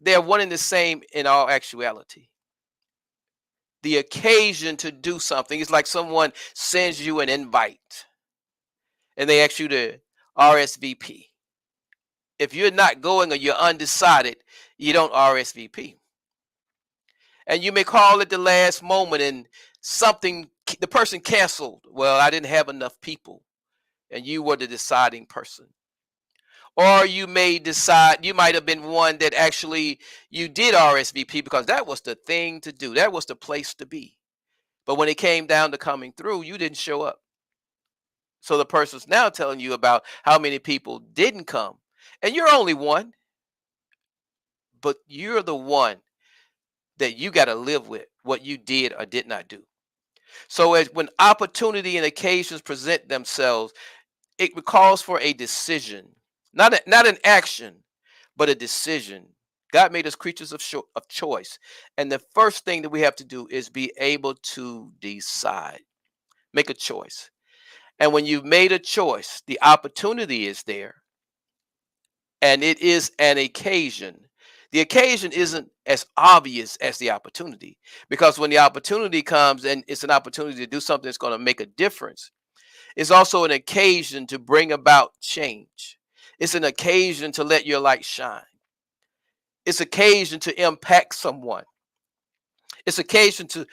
they're one and the same in all actuality. The occasion to do something is like someone sends you an invite and they ask you to RSVP. If you're not going or you're undecided, you don't RSVP. And you may call at the last moment and the person canceled. Well, I didn't have enough people, and you were the deciding person. Or you may decide, you might have been one that actually you did RSVP because that was the thing to do. That was the place to be. But when it came down to coming through, you didn't show up. So the person's now telling you about how many people didn't come. And you're only one, but you're the one that you got to live with what you did or did not do. So when opportunity and occasions present themselves, it calls for a decision, not an action, but a decision. God made us creatures of choice. And the first thing that we have to do is be able to decide, make a choice. And when you've made a choice, the opportunity is there. And it is an occasion. The occasion isn't as obvious as the opportunity, because when the opportunity comes and it's an opportunity to do something that's going to make a difference, it's also an occasion to bring about change. It's an occasion to let your light shine. It's occasion to impact someone. It's occasion to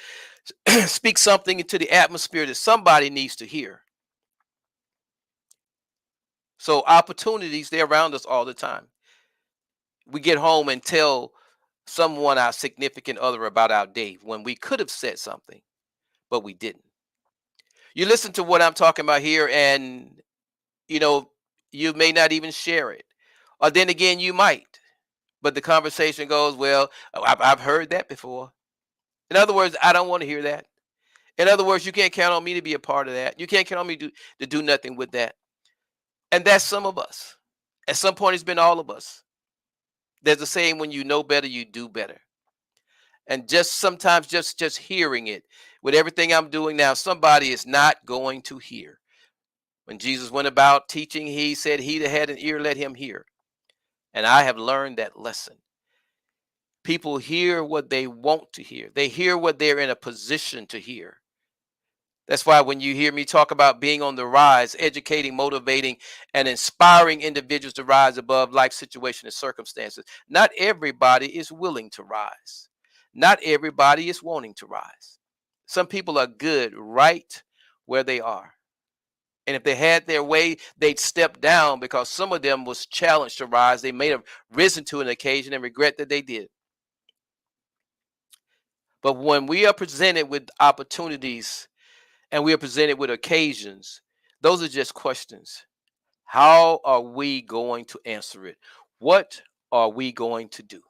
speak something into the atmosphere that somebody needs to hear. So opportunities, they're around us all the time. We get home and tell someone, our significant other, about our day when we could have said something, but we didn't. You listen to what I'm talking about here, and you may not even share it. Or then again, you might. But the conversation goes, well, I've heard that before. In other words, I don't want to hear that. In other words, you can't count on me to be a part of that. You can't count on me to do nothing with that. And that's some of us. At some point, it's been all of us. There's a saying, when you know better, you do better. And just sometimes just hearing it, with everything I'm doing now, somebody is not going to hear. When Jesus went about teaching, he said, he that had an ear, let him hear. And I have learned that lesson. People hear what they want to hear. They hear what they're in a position to hear. That's why when you hear me talk about being on the rise, educating, motivating, and inspiring individuals to rise above life situations and circumstances, not everybody is willing to rise. Not everybody is wanting to rise. Some people are good right where they are. And if they had their way, they'd step down because some of them was challenged to rise. They may have risen to an occasion and regret that they did. But when we are presented with opportunities and we are presented with occasions, those are just questions. How are we going to answer it? What are we going to do?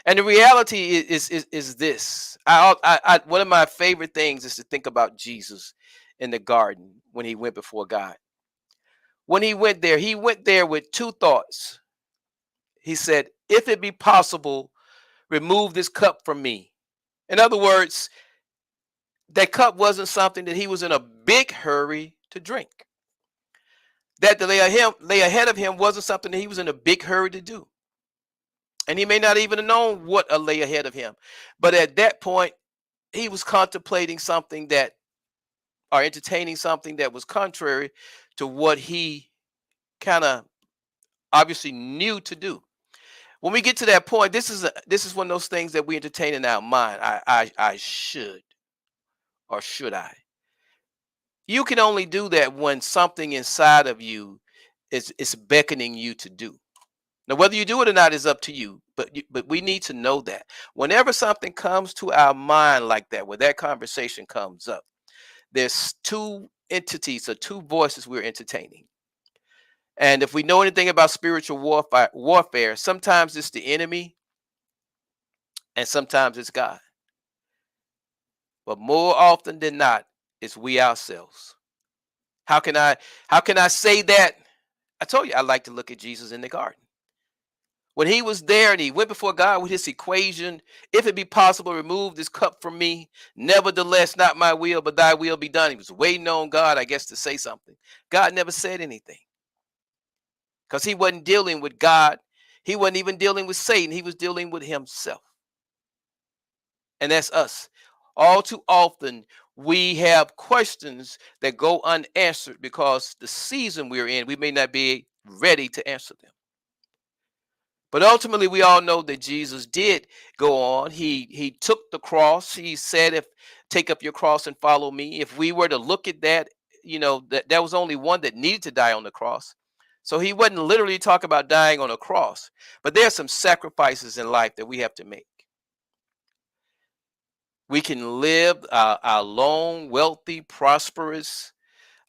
And the reality is this. One of my favorite things is to think about Jesus in the garden when he went before God. When he went there with two thoughts. He said, if it be possible, remove this cup from me. In other words, that cup wasn't something that he was in a big hurry to drink. That lay ahead of him wasn't something that he was in a big hurry to do. And he may not even have known what a lay ahead of him. But at that point, he was contemplating something that, or entertaining something that was contrary to what he kind of obviously knew to do. When we get to that point, this is one of those things that we entertain in our mind. I should, or should I? You can only do that when something inside of you is beckoning you to do. Now, whether you do it or not is up to you. But we need to know that whenever something comes to our mind like that, where that conversation comes up, there's two entities or two voices we're entertaining. And if we know anything about spiritual warfare, sometimes it's the enemy and sometimes it's God. But more often than not, it's we ourselves. How can I say that? I told you I like to look at Jesus in the garden. When he was there and he went before God with his equation, if it be possible, remove this cup from me. Nevertheless, not my will, but thy will be done. He was waiting on God, I guess, to say something. God never said anything because he wasn't dealing with God. He wasn't even dealing with Satan. He was dealing with himself. And that's us. All too often, we have questions that go unanswered because the season we're in, we may not be ready to answer them. But ultimately, we all know that Jesus did go on. He took the cross. He said, "If take up your cross and follow me." If we were to look at that, that was only one that needed to die on the cross. So he wasn't literally talking about dying on a cross. But there are some sacrifices in life that we have to make. We can live our long, wealthy, prosperous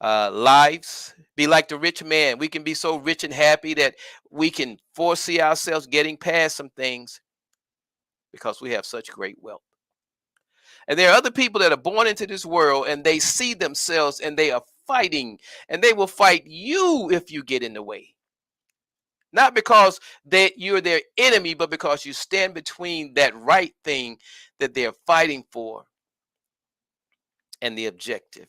lives, be like the rich man. We can be so rich and happy that we can foresee ourselves getting past some things because we have such great wealth. And there are other people that are born into this world and they see themselves and they are fighting, and they will fight you if you get in the way. Not because that you're their enemy, but because you stand between that right thing that they're fighting for and the objective.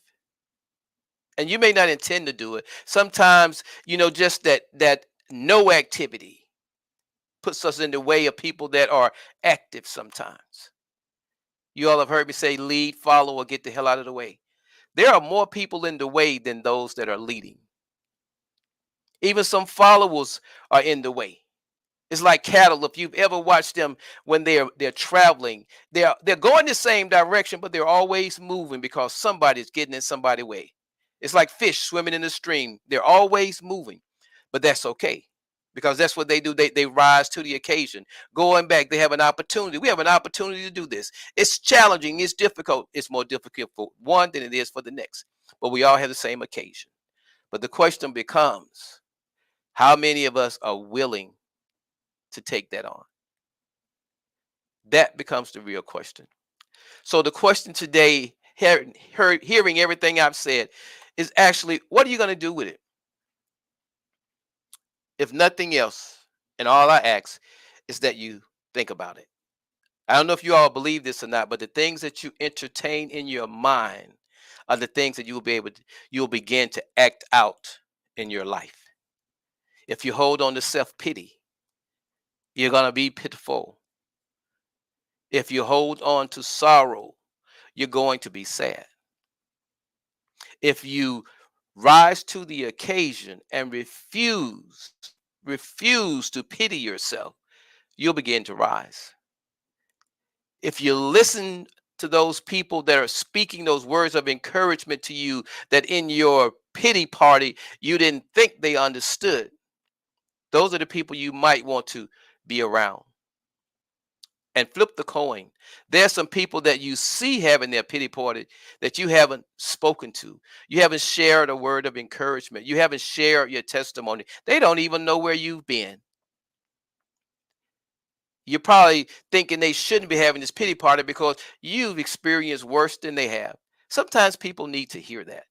And you may not intend to do it. Sometimes, just that no activity puts us in the way of people that are active sometimes. You all have heard me say lead, follow, or get the hell out of the way. There are more people in the way than those that are leading. Even some followers are in the way. It's like cattle. If you've ever watched them when they're traveling, they're going the same direction, but they're always moving because somebody's getting in somebody's way. It's like fish swimming in the stream. They're always moving, but that's okay because that's what they do. They rise to the occasion. Going back, they have an opportunity. We have an opportunity to do this. It's challenging. It's difficult. It's more difficult for one than it is for the next, but we all have the same occasion. But the question becomes, how many of us are willing to take that on? That becomes the real question. So the question today, hearing everything I've said, is actually, what are you going to do with it? If nothing else, and all I ask is that you think about it. I don't know if you all believe this or not, but the things that you entertain in your mind are the things that you'll begin to act out in your life. If you hold on to self-pity, you're going to be pitiful. If you hold on to sorrow, you're going to be sad. If you rise to the occasion and refuse to pity yourself, you'll begin to rise. if you listen to those people that are speaking those words of encouragement to you that in your pity party you didn't think they understood, those are the people you might want to be around. And flip the coin. There's some people that you see having their pity party that you haven't spoken to. You haven't shared a word of encouragement. You haven't shared your testimony. They don't even know where you've been. You're probably thinking they shouldn't be having this pity party because you've experienced worse than they have. Sometimes people need to hear that.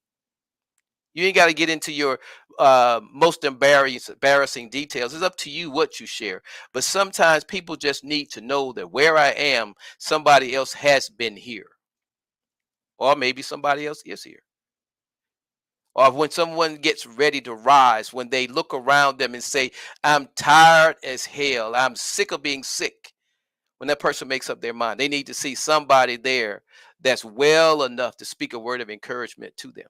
You ain't got to get into your most embarrassing details. It's up to you what you share. But sometimes people just need to know that where I am, somebody else has been here. Or maybe somebody else is here. Or when someone gets ready to rise, when they look around them and say, I'm tired as hell, I'm sick of being sick. When that person makes up their mind, they need to see somebody there that's well enough to speak a word of encouragement to them.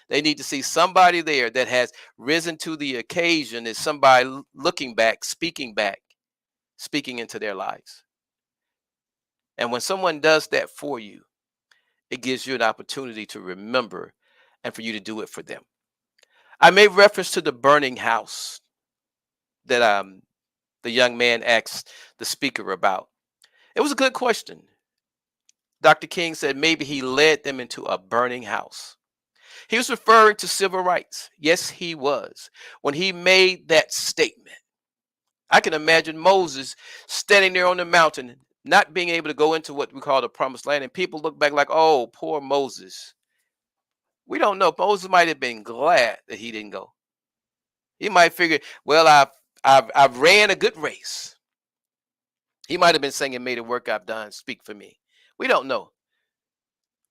They need to see somebody there that has risen to the occasion, is somebody looking back, speaking into their lives. And when someone does that for you, it gives you an opportunity to remember and for you to do it for them. I made reference to the burning house that the young man asked the speaker about. It was a good question. Dr. King said maybe he led them into a burning house. He was referring to civil rights. Yes, he was. When he made that statement, I can imagine Moses standing there on the mountain, not being able to go into what we call the promised land. And people look back like, oh, poor Moses. We don't know. Moses might have been glad that he didn't go. He might figure, well, I've ran a good race. He might have been saying, may the work I've done speak for me. We don't know.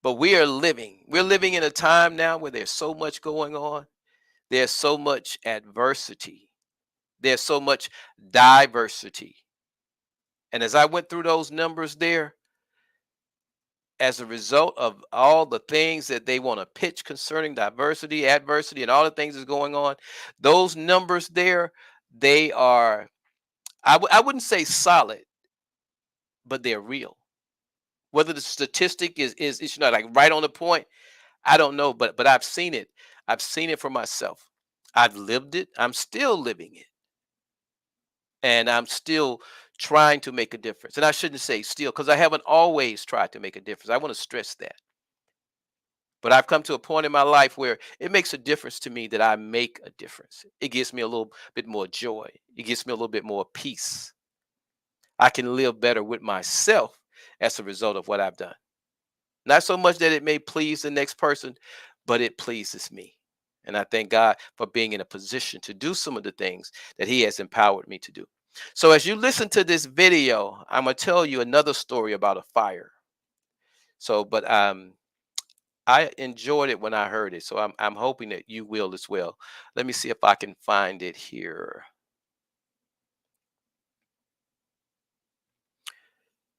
But we're living in a time now where there's so much going on. There's so much adversity. There's so much diversity. And as I went through those numbers there, as a result of all the things that they want to pitch concerning diversity, adversity, and all the things that's going on, those numbers there, they are, I wouldn't say solid, but they're real. Whether the statistic is like right on the point, I don't know, but I've seen it. I've seen it for myself. I've lived it. I'm still living it. And I'm still trying to make a difference. And I shouldn't say still, because I haven't always tried to make a difference. I want to stress that. But I've come to a point in my life where it makes a difference to me that I make a difference. It gives me a little bit more joy. It gives me a little bit more peace. I can live better with myself as a result of what I've done. Not so much that it may please the next person, but it pleases me. And I thank God for being in a position to do some of the things that he has empowered me to do. So as you listen to this video, I'm going to tell you another story about a fire. But I enjoyed it when I heard it. So I'm hoping that you will as well. Let me see if I can find it here.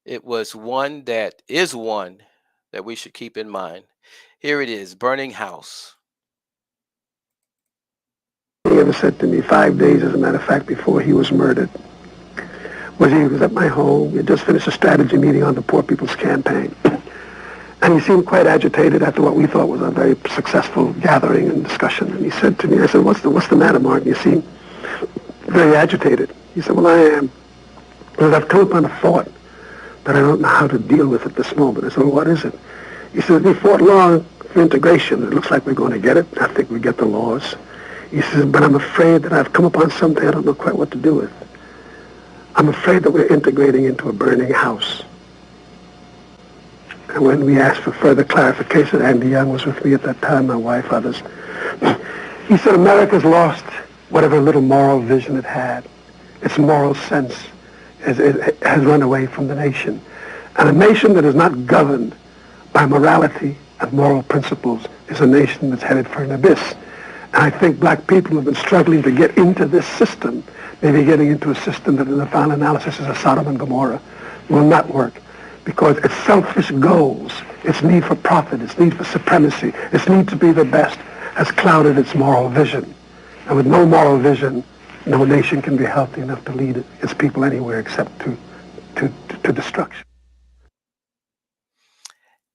It was one that we should keep in mind. Here it is, burning house. He ever said to me 5 days, as a matter of fact, before he was murdered, he was at my home. We had just finished a strategy meeting on the Poor People's Campaign. And he seemed quite agitated after what we thought was a very successful gathering and discussion. And he said to me, I said, what's the matter, Martin? You seem very agitated. He said, well, I am. Because I've come upon a thought that I don't know how to deal with at this moment. I said, well, what is it? He said, we fought long for integration. It looks like we're going to get it. I think we get the laws. He says, but I'm afraid that I've come upon something I don't know quite what to do with. I'm afraid that we're integrating into a burning house. And when we asked for further clarification, Andy Young was with me at that time, my wife, others. He said, America's lost whatever little moral vision it had. Its moral sense has run away from the nation. And a nation that is not governed by morality and moral principles is a nation that's headed for an abyss. And I think black people who have been struggling to get into this system, maybe getting into a system that in the final analysis is a Sodom and Gomorrah, will not work. Because its selfish goals, its need for profit, its need for supremacy, its need to be the best, has clouded its moral vision. And with no moral vision, no nation can be healthy enough to lead its people anywhere except to destruction.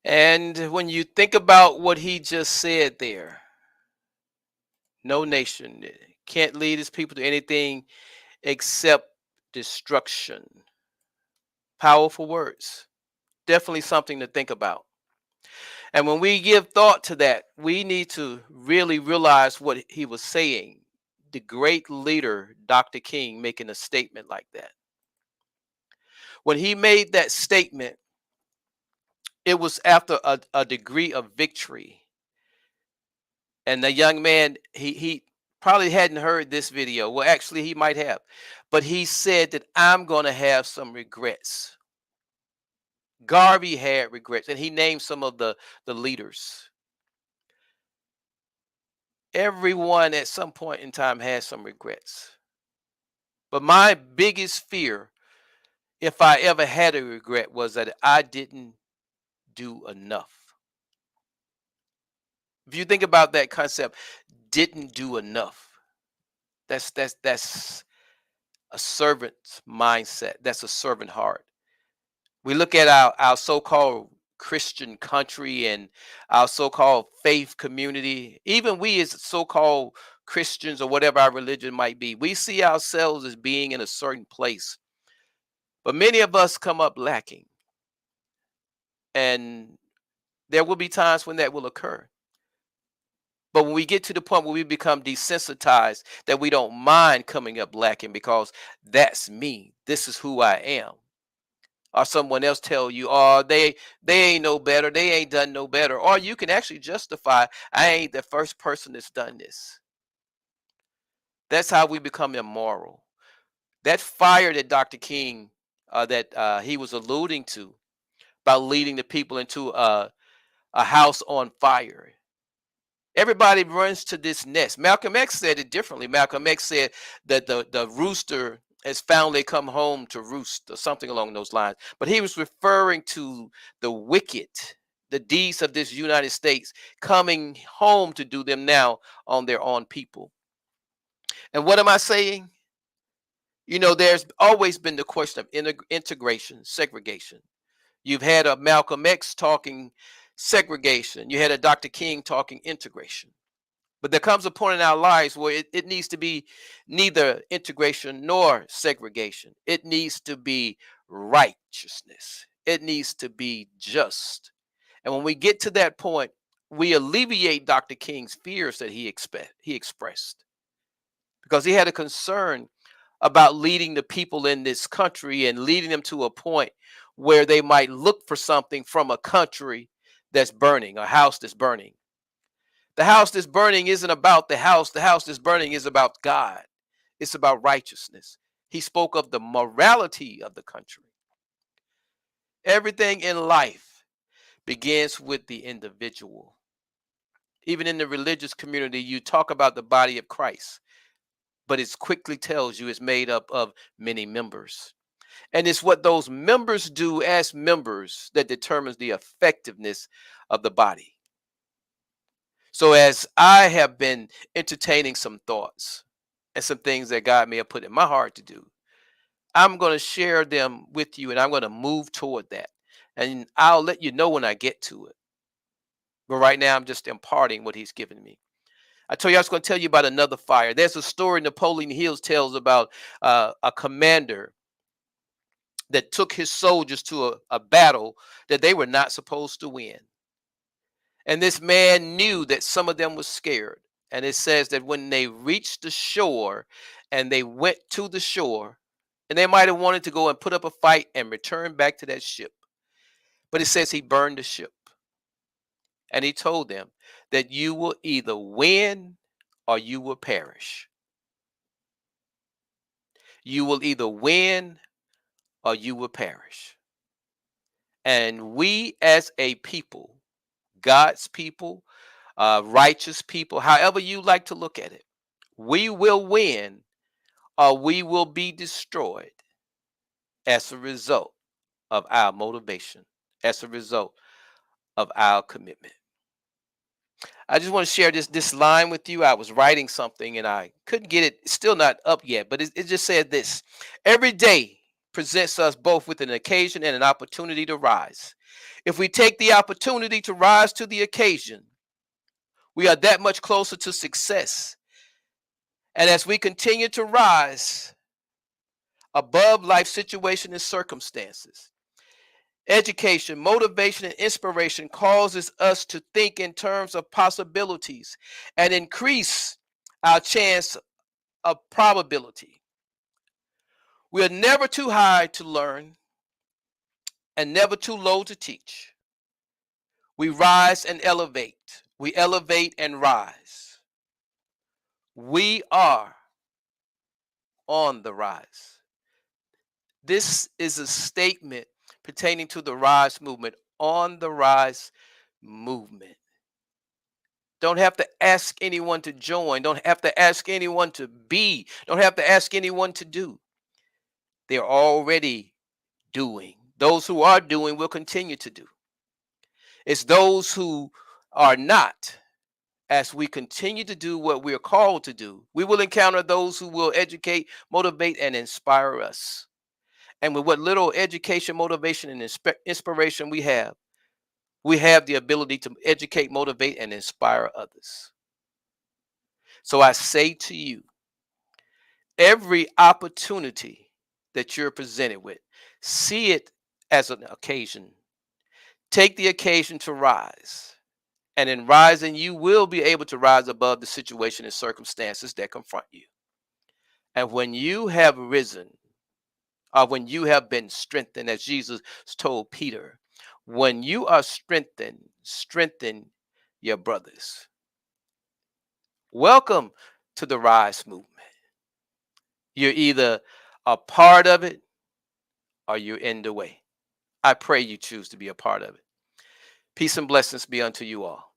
And when you think about what he just said there, no nation can't lead his people to anything except destruction. Powerful words. Definitely something to think about. And when we give thought to that, we need to really realize what he was saying. The great leader, Dr. King, making a statement like that. When he made that statement, it was after a degree of victory. And the young man, he probably hadn't heard this video. Well, actually, he might have. But he said that I'm going to have some regrets. Garvey had regrets, and he named some of the leaders. Everyone at some point in time has some regrets. But my biggest fear, if I ever had a regret, was that I didn't do enough. If you think about that concept, didn't do enough. That's a servant's mindset. That's a servant heart. We look at our so-called Christian country and our so-called faith community, even we as so-called Christians or whatever our religion might be, we see ourselves as being in a certain place. But many of us come up lacking. And there will be times when that will occur. But when we get to the point where we become desensitized, that we don't mind coming up lacking because that's me. This is who I am. Or someone else tell you, oh, they ain't no better, they ain't done no better. Or you can actually justify, I ain't the first person that's done this. That's how we become immoral. That fire that Dr. King, that he was alluding to about leading the people into a house on fire. Everybody runs to this nest. Malcolm X said it differently. Malcolm X said that the rooster has finally come home to roost, or something along those lines. But he was referring to the wicked, the deeds of this United States coming home to do them now on their own people. And what am I saying? You know, there's always been the question of integration, segregation. You've had a Malcolm X talking segregation. You had a Dr. King talking integration. But there comes a point in our lives where it needs to be neither integration nor segregation. It needs to be righteousness. It needs to be just. And when we get to that point, we alleviate Dr. King's fears that he expressed, because he had a concern about leading the people in this country and leading them to a point where they might look for something from a country that's burning, a house that's burning. The house that's burning isn't about the house. The house that's burning is about God. It's about righteousness. He spoke of the morality of the country. Everything in life begins with the individual. Even in the religious community, you talk about the body of Christ, but it quickly tells you it's made up of many members. And it's what those members do as members that determines the effectiveness of the body. So as I have been entertaining some thoughts and some things that God may have put in my heart to do, I'm going to share them with you, and I'm going to move toward that. And I'll let you know when I get to it. But right now, I'm just imparting what he's given me. I told you I was going to tell you about another fire. There's a story Napoleon Hill tells about a commander that took his soldiers to a battle that they were not supposed to win. And this man knew that some of them were scared. And it says that when they reached the shore and they went to the shore, and they might have wanted to go and put up a fight and return back to that ship. But it says he burned the ship. And he told them that you will either win or you will perish. You will either win or you will perish. And we as a people, God's people, righteous people, however you like to look at it, we will win or we will be destroyed as a result of our motivation, as a result of our commitment. I just want to share this line with you. I was writing something and I couldn't get it. It's still not up yet, but it just said this: every day presents us both with an occasion and an opportunity to rise. If we take the opportunity to rise to the occasion, we are that much closer to success. And as we continue to rise above life situation and circumstances, education, motivation, and inspiration causes us to think in terms of possibilities and increase our chance of probability. We are never too high to learn and never too low to teach. We rise and elevate. We elevate and rise. We are on the rise. This is a statement pertaining to the rise movement, on the rise movement. Don't have to ask anyone to join. Don't have to ask anyone to be. Don't have to ask anyone to do. They're already doing. Those who are doing will continue to do. It's those who are not. As we continue to do what we are called to do, we will encounter those who will educate, motivate, and inspire us. And with what little education, motivation, and inspiration we have the ability to educate, motivate, and inspire others. So I say to you, every opportunity that you're presented with, see it as an occasion. Take the occasion to rise. And in rising, you will be able to rise above the situation and circumstances that confront you. And when you have risen, or when you have been strengthened, as Jesus told Peter, when you are strengthened, strengthen your brothers. Welcome to the Rise movement. You're either a part of it or you're in the way. I pray you choose to be a part of it. Peace and blessings be unto you all.